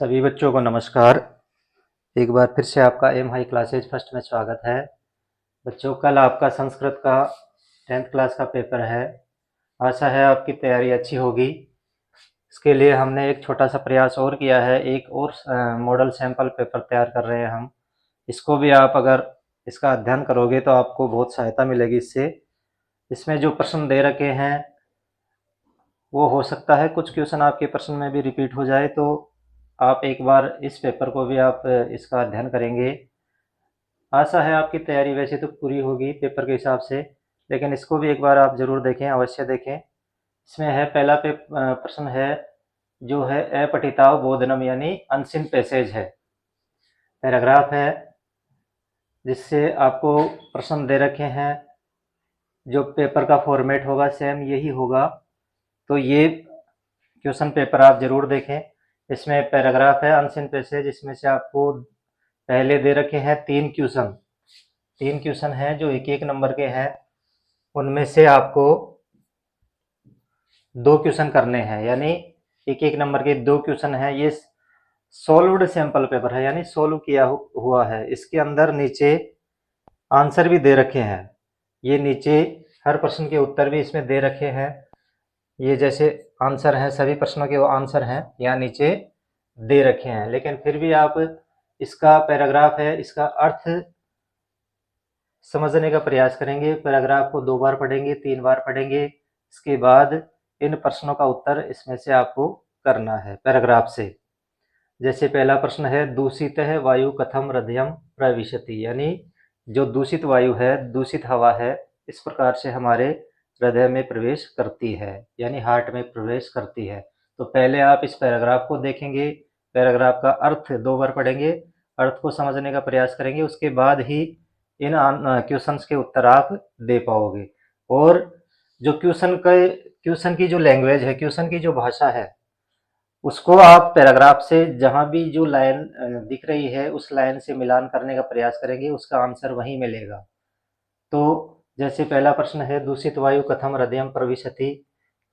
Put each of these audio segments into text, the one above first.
सभी बच्चों को नमस्कार। एक बार फिर से आपका एम हाई क्लासेज फर्स्ट में स्वागत है। बच्चों, कल आपका संस्कृत का 10th क्लास का पेपर है। आशा है आपकी तैयारी अच्छी होगी। इसके लिए हमने एक छोटा सा प्रयास और किया है। एक और मॉडल सैंपल पेपर तैयार कर रहे हैं हम। इसको भी आप अगर इसका अध्ययन करोगे तो आपको बहुत सहायता मिलेगी इससे। इसमें जो प्रश्न दे रखे हैं वो हो सकता है कुछ क्वेश्चन आपके प्रश्न में भी रिपीट हो जाए, तो आप एक बार इस पेपर को भी आप इसका अध्ययन करेंगे। आशा है आपकी तैयारी वैसे तो पूरी होगी पेपर के हिसाब से, लेकिन इसको भी एक बार आप ज़रूर देखें, अवश्य देखें। इसमें है पहला प्रश्न है जो है अपठिताव बोधनम, यानी अनसिन पैसेज है, पैराग्राफ है, जिससे आपको प्रश्न दे रखे हैं। जो पेपर का फॉर्मेट होगा सेम यही होगा, तो ये क्वेश्चन पेपर आप ज़रूर देखें। इसमें पैराग्राफ है अनसिन पैसेज, इसमें से आपको पहले दे रखे हैं तीन क्वेश्चन हैं जो एक एक नंबर के हैं। उनमें से आपको दो क्वेश्चन करने हैं, यानी एक एक नंबर के दो क्वेश्चन हैं। ये सॉल्व्ड सैंपल पेपर है, यानी सोल्व किया हुआ है। इसके अंदर नीचे आंसर भी दे रखे हैं। ये नीचे हर प्रश्न के उत्तर भी इसमें दे रखे हैं। ये जैसे आंसर हैं, सभी प्रश्नों के वो आंसर हैं यहाँ नीचे दे रखे हैं। लेकिन फिर भी आप इसका पैराग्राफ है, इसका अर्थ समझने का प्रयास करेंगे। पैराग्राफ को 2 बार पढ़ेंगे, 3 बार पढ़ेंगे। इसके बाद इन प्रश्नों का उत्तर इसमें से आपको करना है पैराग्राफ से। जैसे पहला प्रश्न है, दूषित है वायु कथम हृदयम प्रविशति, यानी जो दूषित वायु है, दूषित हवा है, इस प्रकार से हमारे हृदय में प्रवेश करती है, यानी हार्ट में प्रवेश करती है। तो पहले आप इस पैराग्राफ को देखेंगे, पैराग्राफ का अर्थ 2 बार पढ़ेंगे, अर्थ को समझने का प्रयास करेंगे। उसके बाद ही इन क्वेश्चंस के उत्तर आप दे पाओगे। और जो क्वेश्चन की जो लैंग्वेज है, क्वेश्चन की जो भाषा है, उसको आप पैराग्राफ से जहाँ भी जो लाइन दिख रही है उस लाइन से मिलान करने का प्रयास करेंगे, उसका आंसर वहीं मिलेगा। तो जैसे पहला प्रश्न है, दूषित वायु कथम हृदयम प्रविशति,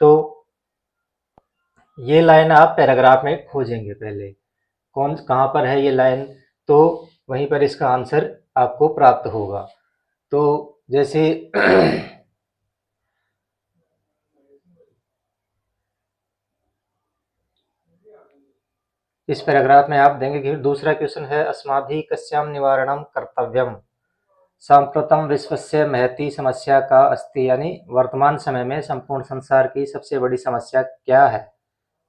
तो ये लाइन आप पैराग्राफ में खोजेंगे। पहले कहाँ पर है ये लाइन, तो वहीं पर इसका आंसर आपको प्राप्त होगा। तो जैसे इस पैराग्राफ में आप देंगे कि दूसरा क्वेश्चन है, अस्माभिः कस्यां निवारणं कर्तव्यम सांप्रतम विश्वस्य महती समस्या का अस्ति, यानी वर्तमान समय में संपूर्ण संसार की सबसे बड़ी समस्या क्या है।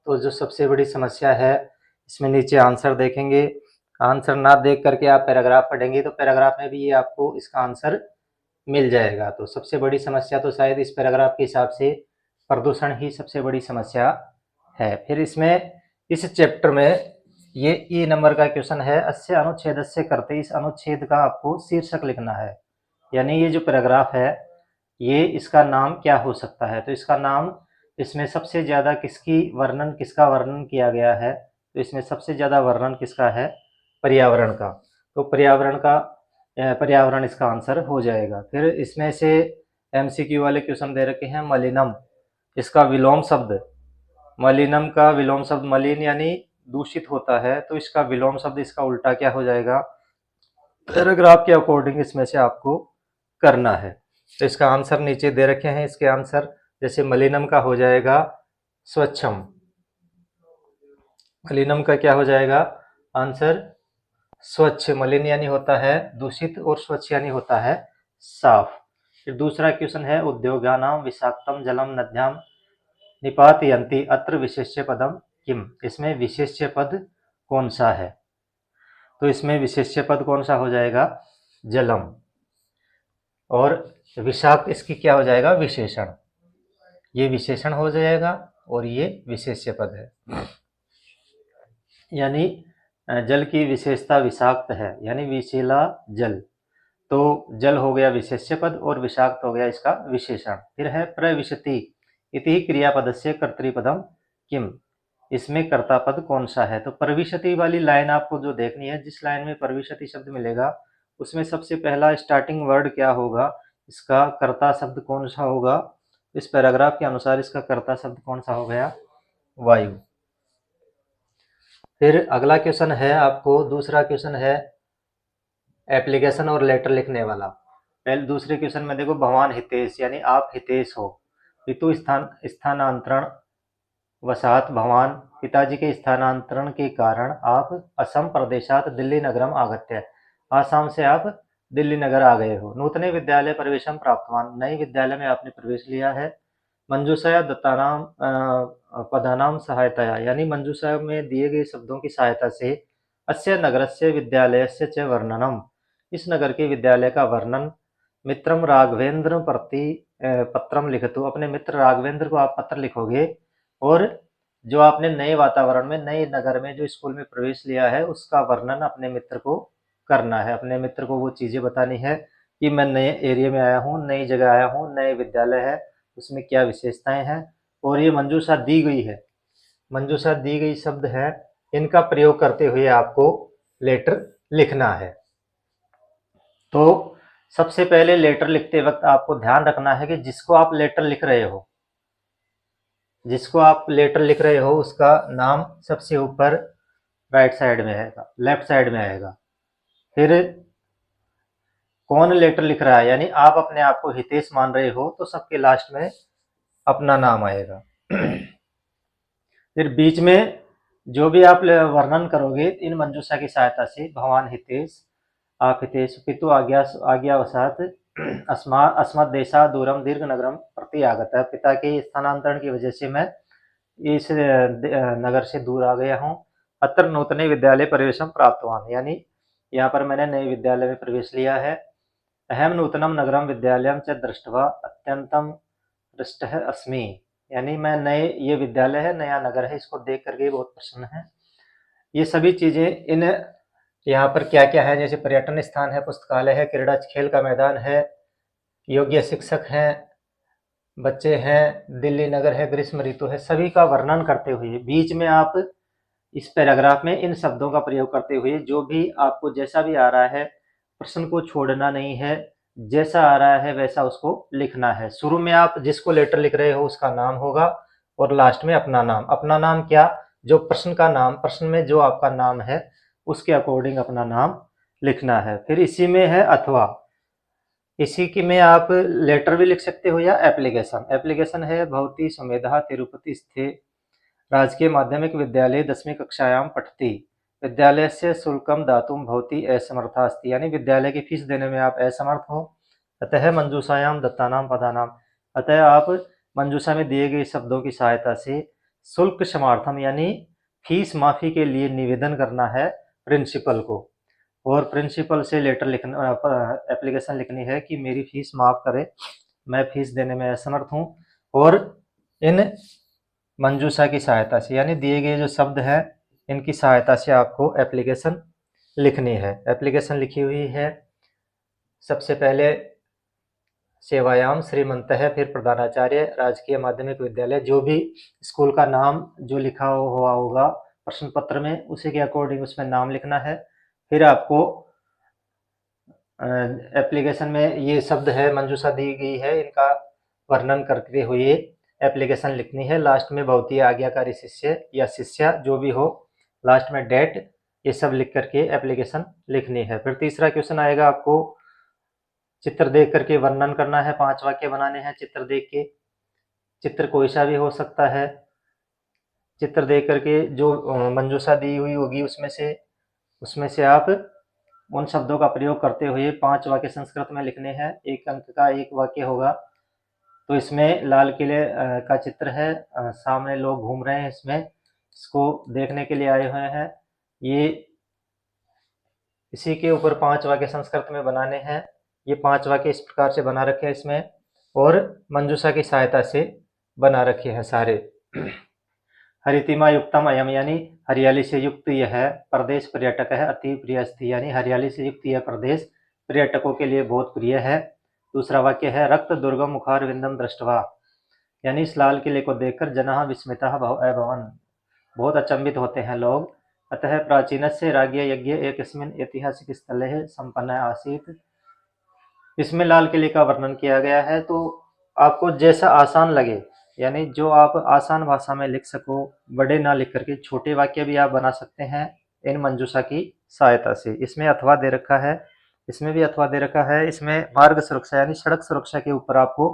तो जो सबसे बड़ी समस्या है, इसमें नीचे आंसर देखेंगे। आंसर ना देख करके आप पैराग्राफ पढ़ेंगे तो पैराग्राफ में भी ये आपको इसका आंसर मिल जाएगा। तो सबसे बड़ी समस्या तो शायद इस पैराग्राफ के हिसाब से प्रदूषण ही सबसे बड़ी समस्या है। फिर इसमें इस चैप्टर में ये ई नंबर का क्वेश्चन है, अस्य अनुच्छेदस्य करते, इस अनुच्छेद का आपको शीर्षक लिखना है, यानी ये जो पैराग्राफ है ये इसका नाम क्या हो सकता है। तो इसका नाम, इसमें सबसे ज़्यादा किसका वर्णन किया गया है, तो इसमें सबसे ज़्यादा वर्णन किसका है, पर्यावरण का। तो पर्यावरण इसका आंसर हो जाएगा। फिर इसमें से एमसीक्यू वाले क्वेश्चन दे रखे हैं, मलिनम, इसका विलोम शब्द, मलिनम का विलोम शब्द, मलिन यानी दूषित होता है, तो इसका विलोम शब्द, इसका उल्टा क्या हो जाएगा, पैराग्राफ के अकॉर्डिंग इसमें से आपको करना है। तो इसका आंसर नीचे दे रखे हैं। इसके आंसर जैसे मलिनम का हो जाएगा स्वच्छम, मलिनम का क्या हो जाएगा आंसर, स्वच्छ। मलिन यानी होता है दूषित और स्वच्छ यानी होता है साफ। फिर दूसरा क्वेश्चन है, उद्योगानाम विषाक्तम जलम नद्याम निपातयन्ति अत्र विशेष्य पदम किम, इसमें विशेष्य पद कौन सा है। तो इसमें विशेष्य पद कौन सा हो जाएगा, जलम, और विषाक्त इसकी क्या हो जाएगा, विशेषण। ये विशेषण हो जाएगा और ये विशेष्य पद है, यानी जल की विशेषता विषाक्त है, यानी विषैला जल। तो जल हो गया विशेष्य पद और विषाक्त हो गया इसका विशेषण। फिर है प्रविशति इति क्रियापदस्य कर्तृपदम किम, इसमें कर्ता पद कौन सा है। तो प्रविशति वाली लाइन आपको जो देखनी है, जिस लाइन में प्रविशति शब्द मिलेगा उसमें सबसे पहला स्टार्टिंग वर्ड क्या होगा, इसका कर्ता शब्द कौन सा होगा। इस पैराग्राफ के अनुसार इसका कर्ता शब्द कौन सा हो गया, वायु। फिर अगला क्वेश्चन है आपको, दूसरा क्वेश्चन है एप्लीकेशन और लेटर लिखने वाला। पहले दूसरे क्वेश्चन में देखो, भगवान हितेश यानी आप हितेश हो। पितु स्थानांतरण वसात भगवान, पिताजी के स्थानांतरण के कारण आप असम प्रदेशात दिल्ली नगरम आगत्य, आसाम से आप दिल्ली नगर आ गए हो। नूतने विद्यालय प्रवेशम प्राप्तवान, नए विद्यालय में आपने प्रवेश लिया है। मंजूषया दत्तानाम पदानाम सहायतया, यानी मंजूषा में दिए गए शब्दों की सहायता से अस्य नगरस्य विद्यालयस्य च वर्णनम, इस नगर के विद्यालय का वर्णन। मित्रम राघवेंद्र प्रति पत्रम लिखतु, अपने मित्र राघवेंद्र को आप पत्र लिखोगे। और जो आपने नए वातावरण में, नए नगर में जो स्कूल में प्रवेश लिया है, उसका वर्णन अपने मित्र को करना है। अपने मित्र को वो चीज़ें बतानी है कि मैं नए एरिया में आया हूँ, नई जगह आया हूँ, नए विद्यालय है, उसमें क्या विशेषताएं हैं। और ये मंजूषा दी गई है, मंजूषा दी गई शब्द है, इनका प्रयोग करते हुए आपको लेटर लिखना है। तो सबसे पहले लेटर लिखते वक्त आपको ध्यान रखना है कि जिसको आप लेटर लिख रहे हो, जिसको आप लेटर लिख रहे हो उसका नाम सबसे ऊपर राइट साइड में आएगा, लेफ्ट साइड में आएगा। फिर कौन लेटर लिख रहा है, यानी आप अपने आप को हितेश मान रहे हो तो सबके लास्ट में अपना नाम आएगा। फिर बीच में जो भी आप वर्णन करोगे इन मंजूषा की सहायता से, भगवान हितेश, आप हितेश, पितु आज्ञावशात अस्मत् देशा दूरम दीर्घ नगरम प्रति आगत है, पिता के स्थानांतरण की वजह से मैं इस नगर से दूर आ गया हूँ। अत्र नूतने विद्यालय प्रवेशम प्राप्तवान, यानी यहाँ पर मैंने नए विद्यालय में प्रवेश लिया है। अहम नूतनम नगरम विद्यालयम च दृष्ट्वा अत्यंतम हृष्टः अस्मि, यानी मैं नए, ये विद्यालय है, नया नगर है, इसको देख करके बहुत प्रसन्न है। ये सभी चीज़ें इन यहाँ पर क्या क्या है, जैसे पर्यटन स्थान है, पुस्तकालय है, क्रीड़ा खेल का मैदान है, योग्य शिक्षक हैं, बच्चे हैं, दिल्ली नगर है, ग्रीष्म ऋतु है, सभी का वर्णन करते हुए बीच में आप इस पैराग्राफ में इन शब्दों का प्रयोग करते हुए, जो भी आपको जैसा भी आ रहा है, प्रश्न को छोड़ना नहीं है, जैसा आ रहा है वैसा उसको लिखना है। शुरू में आप जिसको लेटर लिख रहे हो उसका नाम होगा और लास्ट में अपना नाम। अपना नाम क्या, जो प्रश्न का नाम, प्रश्न में जो आपका नाम है उसके अकॉर्डिंग अपना नाम लिखना है। फिर इसी में है अथवा, इसी की में आप लेटर भी लिख सकते हो या एप्लीकेशन। एप्लीकेशन है भवती सुमेधा तिरुपति स्थित राजकीय माध्यमिक विद्यालय 10वीं कक्षायां पठति, विद्यालय से शुल्कम दातुम भवती असमर्था अस्ति, यानी विद्यालय की फीस देने में आप असमर्थ हो। अतः मंजूषायाम दत्तानाम पदानाम, अतः आप मंजूषा में दिए गए शब्दों की सहायता से शुल्क समार्थम, यानी फीस माफी के लिए निवेदन करना है प्रिंसिपल को। और प्रिंसिपल से लेटर लिखना, एप्लीकेशन लिखनी है कि मेरी फीस माफ करे, मैं फीस देने में असमर्थ हूँ। और इन मंजूषा की सहायता से, यानी दिए गए जो शब्द हैं इनकी सहायता से आपको एप्लीकेशन लिखनी है। एप्लीकेशन लिखी हुई है, सबसे पहले सेवायाम श्रीमंतः, फिर प्रधानाचार्य राजकीय माध्यमिक विद्यालय, जो भी स्कूल का नाम जो लिखा हुआ होगा प्रश्न पत्र में उसी के अकॉर्डिंग उसमें नाम लिखना है। फिर आपको एप्लीकेशन में ये शब्द है, मंजूषा दी गई है, इनका वर्णन करते हुए एप्लीकेशन लिखनी है। लास्ट में भवतीय आज्ञाकारी शिष्य या शिष्या जो भी हो, लास्ट में डेट, ये सब लिख करके एप्लीकेशन लिखनी है। फिर तीसरा क्वेश्चन आएगा, आपको चित्र देख करके वर्णन करना है, 5 वाक्य बनाने हैं चित्र देख के। चित्र कोई सा भी हो सकता है। चित्र देख करके जो मंजूषा दी हुई होगी उसमें से आप उन शब्दों का प्रयोग करते हुए 5 वाक्य संस्कृत में लिखने हैं। 1 अंक का 1 वाक्य होगा। तो इसमें लाल किले का चित्र है, सामने लोग घूम रहे हैं, इसमें इसको देखने के लिए आए हुए हैं। ये इसी के ऊपर 5 वाक्य संस्कृत में बनाने हैं। ये 5 वाक्य इस प्रकार से बना रखे हैं इसमें, और मंजूषा की सहायता से बना रखे हैं सारे। हरितिमा युक्तम अयम, यानी हरियाली से युक्त यह प्रदेश पर्यटक है अति प्रिय अस्ति, यानी हरियाली से युक्त यह प्रदेश पर्यटकों के लिए बहुत प्रिय है। दूसरा वाक्य है रक्त दुर्गम मुखार विंदम दृष्टवा, यानी इस लाल किले को देखकर जनाः विस्मिताः अभवन्, बहुत अचंभित होते हैं लोग। अतः प्राचीनस्य राज्ञ यज्ञ एकस्मिन् ऐतिहासिक स्थले संपन्न आसीत्, इसमें लाल किले का वर्णन किया गया है। तो आपको जैसा आसान लगे, यानी जो आप आसान भाषा में लिख सको, बड़े ना लिख करके छोटे वाक्य भी आप बना सकते हैं इन मंजूषा की सहायता से। इसमें अथवा दे रखा है, इसमें भी अथवा दे रखा है। इसमें मार्ग सुरक्षा यानी सड़क सुरक्षा के ऊपर आपको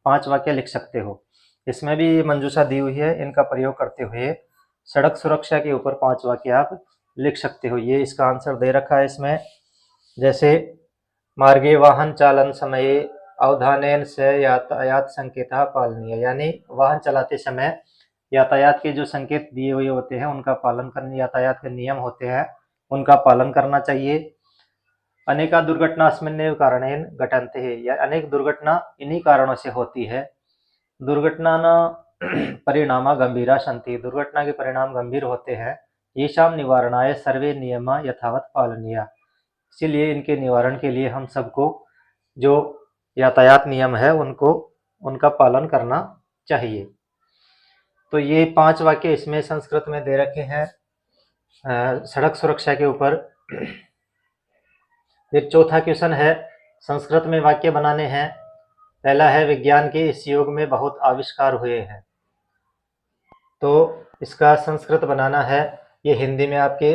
5 वाक्य लिख सकते हो। इसमें भी ये मंजूषा दी हुई है, इनका प्रयोग करते हुए सड़क सुरक्षा के ऊपर 5 वाक्य आप लिख सकते हो। ये इसका आंसर दे रखा है इसमें। जैसे मार्गे वाहन चालन समये अवधानेन से यातायात संकेतः पालनीय, यानी वाहन चलाते समय यातायात के जो संकेत दिए हुए होते हैं उनका पालन करना, यातायात के नियम होते हैं उनका पालन करना चाहिए। अनेका दुर्घटना अस्मिन्नेव कारणेन घटन्ते हैं, या अनेक दुर्घटना इन्हीं कारणों से होती है। दुर्घटना परिणामा गंभीरा सन्ति, दुर्घटना के परिणाम गंभीर होते हैं। येषां निवारणाय सर्वे नियमा यथावत पालनीय, इसीलिए इनके निवारण के लिए हम सबको जो यातायात नियम है उनका पालन करना चाहिए। तो ये 5 वाक्य इसमें संस्कृत में दे रखे हैं सड़क सुरक्षा के ऊपर। फिर चौथा क्वेश्चन है, संस्कृत में वाक्य बनाने हैं। पहला है, विज्ञान के इस युग में बहुत आविष्कार हुए हैं। तो इसका संस्कृत बनाना है। ये हिंदी में आपके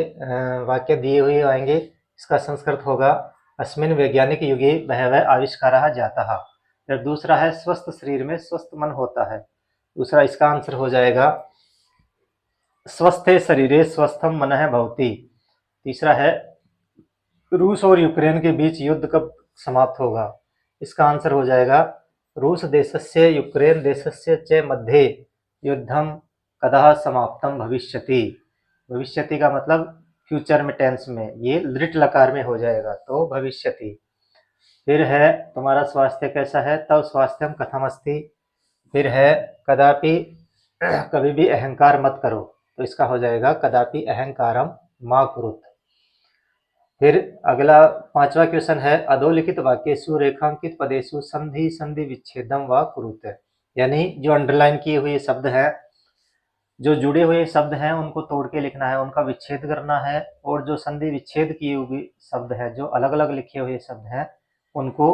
वाक्य दिए हुए आएंगे। इसका संस्कृत होगा, अस्मिन् वैज्ञानिक युगे बहवः आविष्काराः जाताः। फिर दूसरा है, स्वस्थ शरीर में स्वस्थ मन होता है। दूसरा इसका आंसर हो जाएगा, स्वस्थे शरीरे स्वस्थम मनः भवति। तीसरा है, रूस और यूक्रेन के बीच युद्ध कब समाप्त होगा। इसका आंसर हो जाएगा, रूस देशस्य यूक्रेन देशस्य च मध्ये युद्धम कदा समाप्तम भविष्यति। भविष्यति का मतलब फ्यूचर में, टेंस में, ये लिट लकार में हो जाएगा, तो भविष्यति। फिर है, तुम्हारा स्वास्थ्य कैसा है, तव स्वास्थ्यम कथम अस्ति। फिर है, कदापि कभी भी अहंकार मत करो, तो इसका हो जाएगा, कदापि अहंकारम मा कुरुत। फिर अगला 5वां क्वेश्चन है, अधोलिखित वाक्येषु रेखांकित पदेषु संधि संधि विच्छेदम व कुरुते, यानी जो अंडरलाइन किए हुए शब्द हैं, जो जुड़े हुए शब्द हैं उनको तोड़ के लिखना है, उनका विच्छेद करना है। और जो संधि विच्छेद किए हुए शब्द हैं, जो अलग अलग लिखे हुए शब्द हैं, उनको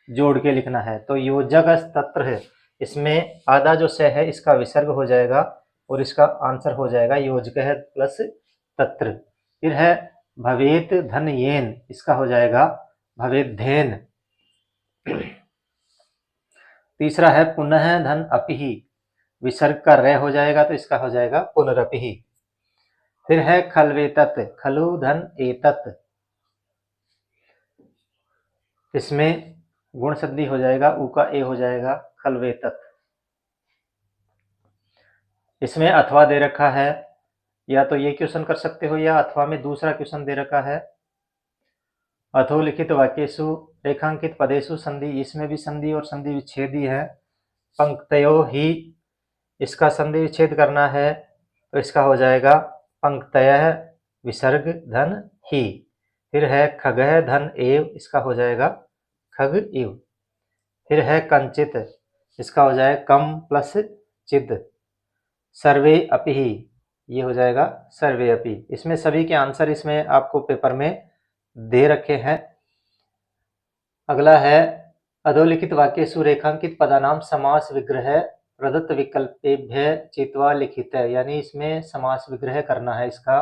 जोड़ के लिखना है। तो योजक तत्र है, इसमें आधा जो से है इसका विसर्ग हो जाएगा और इसका आंसर हो जाएगा योजक है प्लस तत्र। फिर है, भवेत धन येन, इसका हो जाएगा भवेत धेन। तीसरा है, पुनः धन अपिहि, विसर्ग का रे हो जाएगा, तो इसका हो जाएगा पुनरपिहि। फिर है, खलवेतत, खलु धन एतत, इसमें गुण संधि हो जाएगा, उ का ए हो जाएगा, खलवेतत। इसमें अथवा दे रखा है, या तो ये क्वेश्चन कर सकते हो या अथवा में दूसरा क्वेश्चन दे रखा है, अधोलिखित वाक्येषु रेखांकित पदेषु संधि, इसमें भी संधि और संधि विच्छेद ही है। पंक्तयो ही, इसका संधि विच्छेद करना है, तो इसका हो जाएगा पंक्तयः विसर्ग धन ही। फिर है, खगः धन एव, इसका हो जाएगा खग इव। फिर है, कंचित, इसका हो जाएगा कम प्लस चिद। सर्वे अपिहि, ये हो जाएगा सर्वे अपि। इसमें सभी के आंसर इसमें आपको पेपर में दे रखे हैं। अगला है, अधोलिखित वाक्येषु रेखांकित पदानाम समास विग्रह प्रदत्त विकल्पेभ्य चित्वा लिखित है, यानी इसमें समास विग्रह करना है। इसका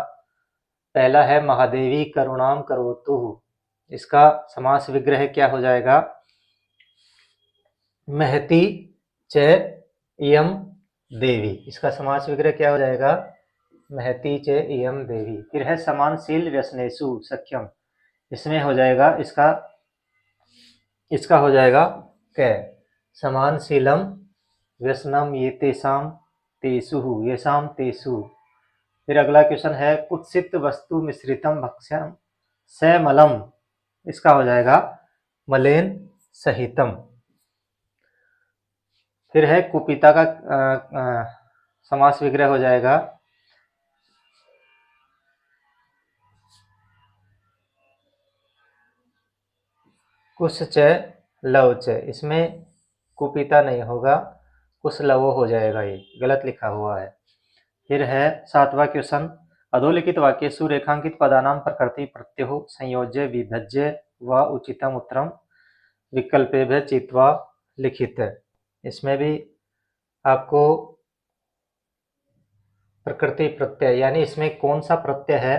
पहला है, महादेवी करुणाम करोतु, इसका समास विग्रह क्या हो जाएगा, महती च इयं देवी, इसका समास विग्रह क्या हो जाएगा, महती च इयं देवी। फिर है, समानशील व्यसनेषु सख्यम, इसमें हो जाएगा, इसका हो जाएगा कै, समानशीलम व्यसनम ये तेषाम तेषु, येषाम तेषु। फिर अगला क्वेश्चन है, कुत्सित वस्तु मिश्रितम भक्ष्यम सैमलम, इसका हो जाएगा मलेन सहितम। फिर है, कुपिता का समास विग्रह हो जाएगा कुश च लव च, इसमें कुपिता नहीं होगा, कुश लवो हो जाएगा, ये गलत लिखा हुआ है। फिर है 7वां क्वेश्चन, अधोलिखित वाक्येषु रेखांकित पदानाम प्रकृति प्रत्ययो संयोज्य विभज्य व उचितम उत्तरम विकल्पेभ्य चित्वा लिखित है। इसमें भी आपको प्रकृति प्रत्यय यानी इसमें कौन सा प्रत्यय है।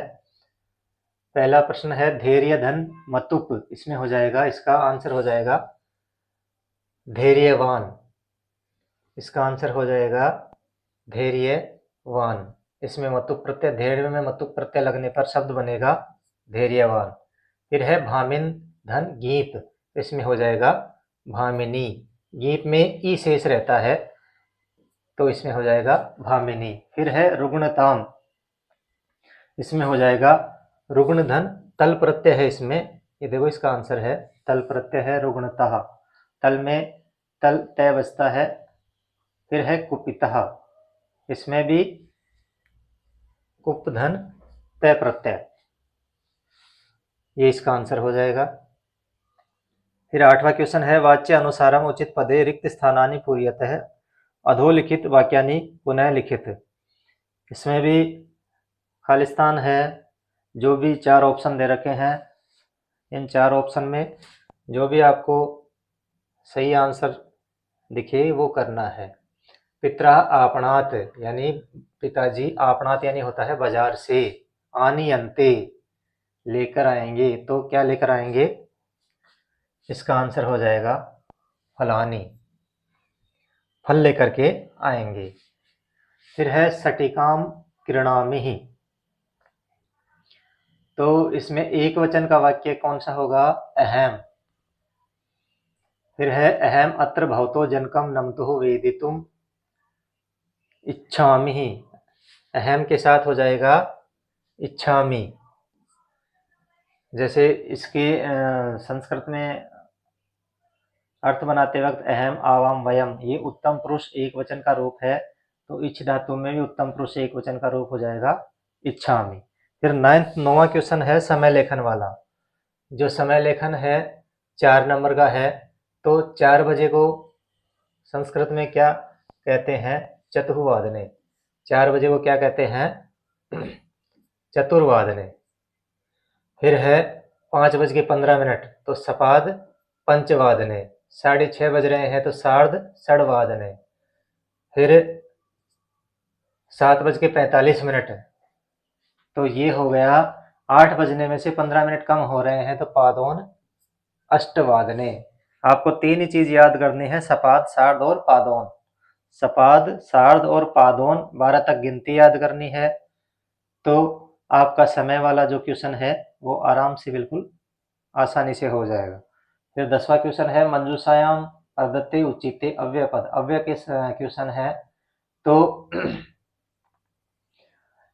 पहला प्रश्न है धैर्य धन मतुप, इसमें हो जाएगा, इसका आंसर हो जाएगा धैर्यवान। इसका आंसर हो जाएगा धैर्यवान। इसमें मतुप प्रत्यय, धैर्य में मतुप प्रत्यय लगने पर शब्द बनेगा धैर्यवान। फिर है भामिन धन गीत, इसमें हो जाएगा भामिनी। गीत में ई शेष रहता है तो इसमें हो जाएगा भामिनी। फिर है रुग्णताम, इसमें हो जाएगा रुग्ण धन तल प्रत्यय है इसमें, ये देखो इसका आंसर है तल प्रत्यय है रुग्णतः। तल में तल तय बचता है। फिर है कुपितः, इसमें भी कुप धन तय प्रत्यय, ये इसका आंसर हो जाएगा। फिर 8वां क्वेश्चन है वाच्य अनुसारम उचित पदे रिक्त स्थानानि पूर्यतः अधोलिखित वाक्यानि पुनः लिखित। इसमें भी खालिस्तान है। जो भी 4 ऑप्शन दे रखे हैं, इन 4 ऑप्शन में जो भी आपको सही आंसर दिखे वो करना है। पित्रा आपणात यानी पिताजी, आपणात यानी होता है बाजार से, आनीयन्ते लेकर आएंगे, तो क्या लेकर आएंगे, इसका आंसर हो जाएगा फलानी, फल लेकर के आएंगे। फिर है सटिकाम किरणामिहि, तो इसमें एक वचन का वाक्य कौन सा होगा, अहम। फिर है अहम अत्र भवतो जनकम नमतुः वेदितुम इच्छामि, अहम के साथ हो जाएगा इच्छामि। जैसे इसके संस्कृत में अर्थ बनाते वक्त अहम आवाम वयम, ये उत्तम पुरुष एक वचन का रूप है, तो इच्छ धातु में भी उत्तम पुरुष एक वचन का रूप हो जाएगा इच्छामि। फिर 9वां क्वेश्चन है समय लेखन वाला। जो समय लेखन है 4 नंबर का है, तो 4 बजे को संस्कृत में क्या कहते हैं, चतुर्वादने। 4 बजे को क्या कहते हैं, चतुर्वादने। फिर है 5:15, तो सपाद पंचवादने। 6:30 बज रहे हैं तो सार्ध षड्वादने। फिर 7:45, तो ये हो गया 8 बजने में से 15 मिनट कम हो रहे हैं, तो पादोन अष्टवादने। आपको 3 ही चीज याद करनी है, सपाद, सार्ध और पादोन। सपाद, सार्ध और पादोन 12 तक गिनती याद करनी है, तो आपका समय वाला जो क्वेश्चन है वो आराम से बिल्कुल आसानी से हो जाएगा। फिर 10वां क्वेश्चन है मंजूषायाम प्रदत्ते उचिते अव्यय पद, अव्यय के क्वेश्चन है, तो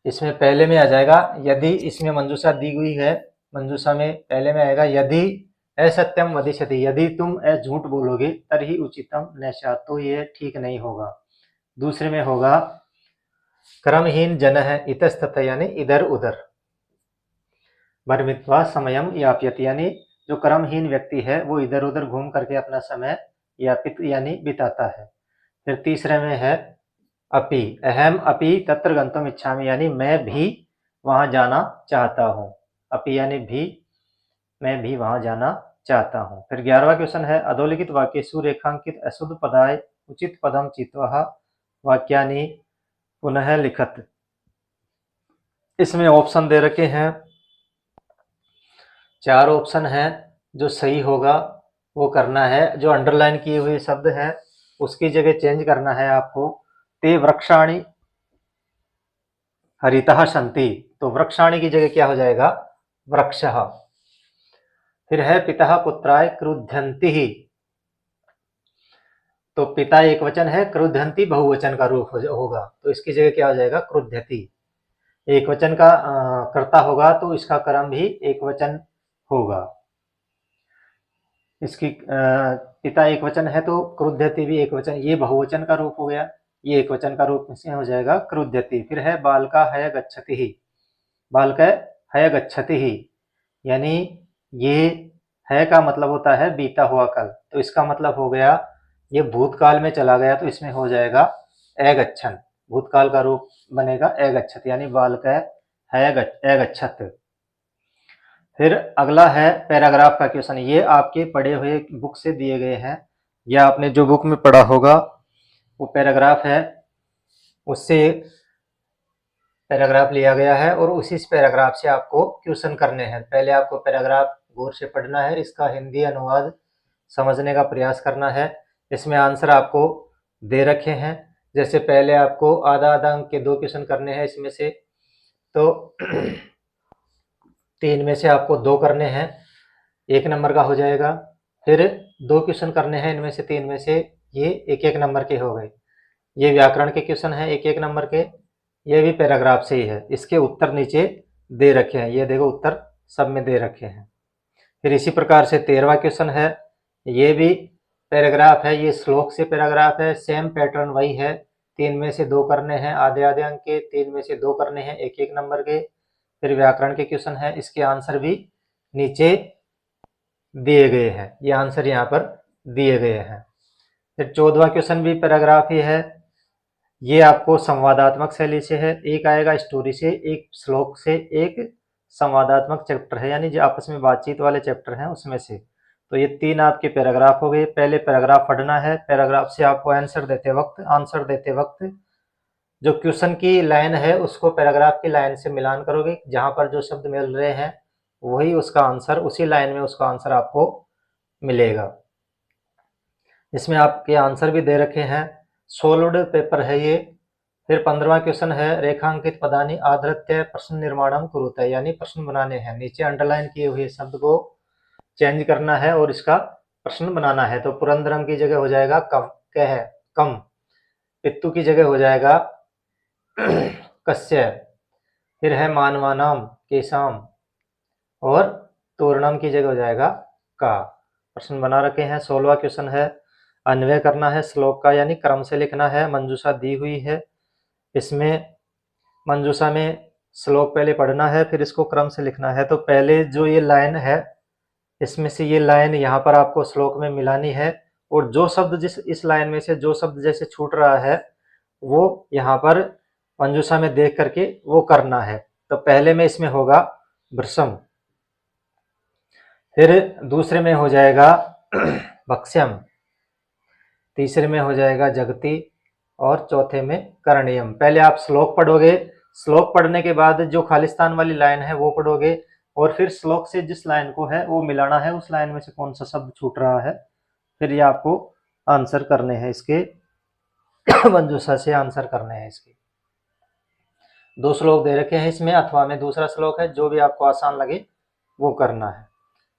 इसमें पहले में आ जाएगा यदि, इसमें मंजूषा दी हुई है, मंजूषा में पहले में आएगा यदि असत्यम वदिष्यति, यदि तुम झूठ बोलोगे तर्हि उचितम न स्यात्, तो ये ठीक नहीं होगा। दूसरे में होगा क्रमहीन जन है इतस्ततः यानी इधर उधर, भ्रमित्वा समयम याप्यति यानी जो क्रमहीन व्यक्ति है वो इधर उधर घूम करके अपना समय यापित यानी बिताता है। फिर तीसरे में है अपि, अहम अपि तत्र गंतुम इच्छामि यानी मैं भी वहां जाना चाहता हूँ। अपि यानी भी, मैं भी वहां जाना चाहता हूँ। फिर 11वां क्वेश्चन है अधोलिखित वाक्येषु रेखांकित अशुद्ध पदाय उचित पदम चित्वा वाक्यानि पुनः लिखत। इसमें ऑप्शन दे रखे हैं, 4 ऑप्शन हैं, जो सही होगा वो करना है। जो अंडरलाइन किए हुए शब्द हैं उसकी जगह चेंज करना है आपको। ते वृक्षाणि हरितः सन्ति, तो वृक्षाणि की जगह क्या हो जाएगा, वृक्षः। फिर है पिता पुत्राय क्रुध्यन्ति, तो पिता एक वचन है, क्रुध्यन्ति बहुवचन का रूप होगा, तो इसकी जगह क्या हो जाएगा, क्रुध्यति। एक वचन का कर्ता होगा तो इसका कर्म भी एक वचन होगा। इसकी पिता एक वचन है तो क्रुध्यति भी एक वचन, ये बहुवचन का रूप हो गया, ये एक वचन का रूप से हो जाएगा क्रुध्यति। फिर है बालका हय गच्छति ही, बालका हय गच्छति ही यानी ये है का मतलब होता है बीता हुआ कल, तो इसका मतलब हो गया ये भूतकाल में चला गया, तो इसमें हो जाएगा अगच्छन्, भूतकाल का रूप बनेगा अगच्छत् यानी बालका हय अगच्छत्। फिर अगला है पैराग्राफ का क्वेश्चन, ये आपके पढ़े हुए बुक से दिए गए हैं या आपने जो बुक में पढ़ा होगा वो पैराग्राफ है, उससे पैराग्राफ लिया गया है और उसी पैराग्राफ से आपको क्वेश्चन करने हैं। पहले आपको पैराग्राफ गौर से पढ़ना है, इसका हिंदी अनुवाद समझने का प्रयास करना है। इसमें आंसर आपको दे रखे हैं। जैसे पहले आपको आधा आधा अंक के 2 क्वेश्चन करने हैं इसमें से, तो 3 में से आपको 2 करने हैं, 1 नंबर का हो जाएगा। फिर 2 क्वेश्चन करने हैं, इनमें से 3 में से ये 1-1 नंबर के हो गए। ये व्याकरण के क्वेश्चन हैं 1-1 नंबर के, ये भी पैराग्राफ से ही है। इसके उत्तर नीचे दे रखे हैं, ये देखो उत्तर सब में दे रखे हैं। फिर इसी प्रकार से 13वां क्वेश्चन है, ये भी पैराग्राफ है, ये श्लोक से पैराग्राफ है, सेम पैटर्न वही है। 3 में से 2 करने हैं आधे आधे अंक के, 3 में से 2 करने हैं 1-1 नंबर के। फिर व्याकरण के क्वेश्चन है, इसके आंसर भी नीचे दिए गए हैं, ये आंसर यहाँ पर दिए गए हैं। फिर 14वां क्वेश्चन भी पैराग्राफ ही है, ये आपको संवादात्मक शैली से है। एक आएगा स्टोरी से, एक श्लोक से, एक संवादात्मक चैप्टर है, यानी जो आपस में बातचीत वाले चैप्टर हैं उसमें से। तो ये 3 आपके पैराग्राफ हो गए। पहले पैराग्राफ पढ़ना है, पैराग्राफ से आपको आंसर देते वक्त जो क्वेश्चन की लाइन है उसको पैराग्राफ की लाइन से मिलान करोगे, जहां पर जो शब्द मिल रहे हैं वही उसका आंसर, उसी लाइन में उसका आंसर आपको मिलेगा। इसमें आपके आंसर भी दे रखे हैं, सोल्व्ड पेपर है ये। फिर 15वां क्वेश्चन है, रेखांकित पदानि आधृत्य प्रश्न निर्माणम कुरुत, यानी प्रश्न बनाने हैं। नीचे अंडरलाइन किए हुए शब्द को चेंज करना है और इसका प्रश्न बनाना है। तो पुरंदरम की जगह हो जाएगा कम, पित्तु की जगह हो जाएगा कस्य, फिर है मानवानाम केशाम, और तोरणम की जगह हो जाएगा का। प्रश्न बना रखे हैं। 16वां क्वेश्चन है, अन्वय करना है श्लोक का, यानी क्रम से लिखना है। मंजूषा दी हुई है, इसमें मंजूषा में श्लोक पहले पढ़ना है, फिर इसको क्रम से लिखना है। तो पहले जो ये लाइन है, इसमें से ये लाइन यहाँ पर आपको श्लोक में मिलानी है, और जो शब्द इस लाइन में से जो शब्द जैसे छूट रहा है वो यहाँ पर मंजूषा में देख करके वो करना है। तो पहले में इसमें होगा वृषम, फिर दूसरे में हो जाएगा भक्ष्यम, तीसरे में हो जाएगा जगति, और चौथे में करणीयम। पहले आप श्लोक पढ़ोगे, श्लोक पढ़ने के बाद जो खालिस्तान वाली लाइन है वो पढ़ोगे, और फिर श्लोक से जिस लाइन को है वो मिलाना है, उस लाइन में से कौन सा शब्द छूट रहा है, फिर ये आपको आंसर करने हैं इसके मंजूषा से आंसर करने हैं इसके। 2 श्लोक दे रखे हैं इसमें, अथवा में दूसरा श्लोक है, जो भी आपको आसान लगे वो करना है।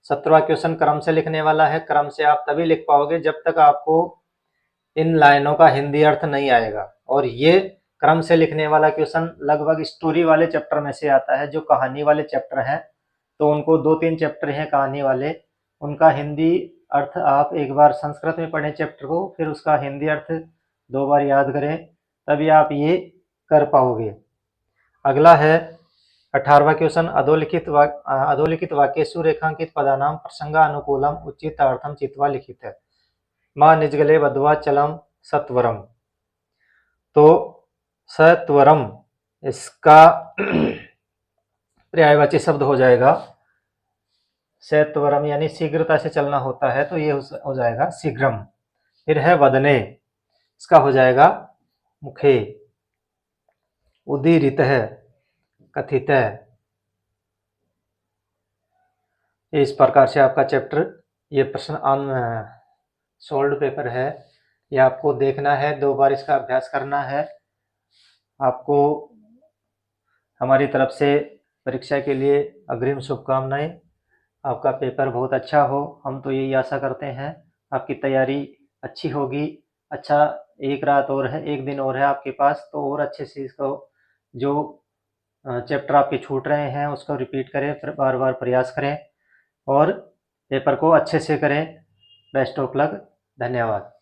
17वां क्वेश्चन क्रम से लिखने वाला है। क्रम से आप तभी लिख पाओगे जब तक आपको इन लाइनों का हिंदी अर्थ नहीं आएगा। और ये क्रम से लिखने वाला क्वेश्चन लगभग स्टोरी वाले चैप्टर में से आता है। जो कहानी वाले चैप्टर हैं, तो उनको 2-3 चैप्टर हैं कहानी वाले, उनका हिंदी अर्थ आप एक बार संस्कृत में पढ़ें चैप्टर को, फिर उसका हिंदी अर्थ 2 बार याद करें, तभी आप ये कर पाओगे। अगला है 18वां क्वेश्चन, अधोलिखित वाक्येषु रेखांकित पदानाम प्रसंगानुकूलम उचितार्थम चित्वा लिखित है। माँ निजगले बद्वा चलम सत्वरम। तो सत्वरम इसका पर्यायवाची शब्द हो जाएगा सत्वरम, यानी शीघ्रता से चलना होता है, तो ये हो जाएगा शीघ्रम। फिर है वदने, इसका हो जाएगा मुखे। उदीरित है कथित है। इस प्रकार से आपका चैप्टर, ये प्रश्न सोल्ड पेपर है, ये आपको देखना है, 2 बार इसका अभ्यास करना है। आपको हमारी तरफ से परीक्षा के लिए अग्रिम शुभकामनाएं। आपका पेपर बहुत अच्छा हो, हम तो यही आशा करते हैं। आपकी तैयारी अच्छी होगी। अच्छा, एक रात और है, एक दिन और है आपके पास, तो और अच्छे से इसको जो चैप्टर आपके छूट रहे हैं उसको रिपीट करें, फिर बार बार प्रयास करें और पेपर को अच्छे से करें। Best of luck. धन्यवाद।